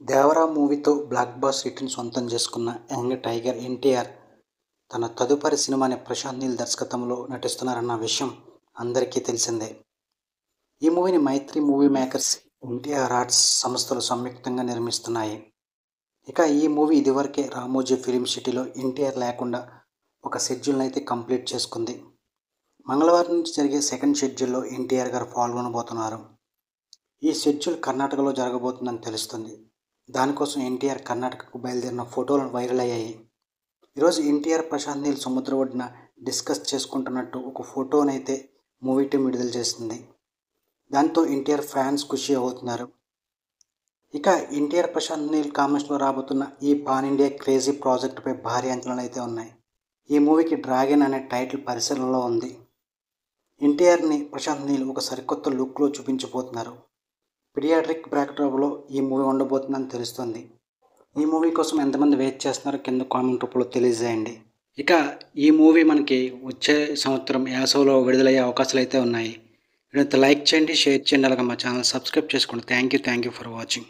దేవరా మూవీతో block buster హిట్ని సొంతం చేసుకున్న యంగ్ టైగర్ ఎన్టీఆర్ తన తదుపరి సినిమాని ప్రశాంత్ నీల్ దర్శకత్వంలో నటిస్తున్నారన్న విషయం అందరికీ తెలిసిందే. ఈ మూవీని మైత్రి మూవీ మేకర్స్, ఎన్టీఆర్ ఆర్ట్స్ సంస్థలు సంయుక్తంగా నిర్మిస్తున్నాయి. ఇక ఈ మూవీ ఇదివరకే రామోజీ ఫిలిం సిటీలో ఎన్టీఆర్ లేకుండా ఒక షెడ్యూల్ని అయితే కంప్లీట్ చేసుకుంది. మంగళవారం నుంచి జరిగే సెకండ్ షెడ్యూల్లో ఎన్టీఆర్ గారు పాల్గొనబోతున్నారు. ఈ షెడ్యూల్ కర్ణాటకలో జరగబోతుందని తెలుస్తుంది. దానికోసం ఎన్టీఆర్ కర్ణాటకకు బయలుదేరిన ఫోటోలు వైరల్ అయ్యాయి. ఈరోజు ఎన్టీఆర్, ప్రశాంత్ నీల్ సముద్ర ఒడ్డున డిస్కస్ చేసుకుంటున్నట్టు ఒక ఫోటోనైతే మూవీ టీం విడుదల చేసింది. దాంతో ఎన్టీఆర్ ఫ్యాన్స్ ఖుషి అవుతున్నారు. ఇక ఎన్టీఆర్, ప్రశాంత్ నీల్ కాంబినేషన్లో రాబోతున్న ఈ పాన్ ఇండియా క్రేజీ ప్రాజెక్టుపై భారీ అంచనాలు అయితే ఉన్నాయి. ఈ మూవీకి డ్రాగన్ అనే టైటిల్ పరిశీలనలో ఉంది. ఎన్టీఆర్ని ప్రశాంత్ నీల్ ఒక సరికొత్త లుక్లో చూపించబోతున్నారు. పీడియాట్రిక్ బ్యాక్డ్రాప్లో ఈ మూవీ ఉండబోతుందని తెలుస్తుంది. ఈ మూవీ కోసం ఎంతమంది వెయిట్ చేస్తున్నారో కింద కామెంట్ రూపంలో తెలియజేయండి. ఇక ఈ మూవీ మనకి వచ్చే సంవత్సరం యాసవలో విడుదలయ్యే అవకాశాలు అయితే ఉన్నాయి. వీడియోతో లైక్ చేయండి, షేర్ చేయండి, అలాగే మా ఛానల్ సబ్స్క్రైబ్ చేసుకోండి. Thank you for watching.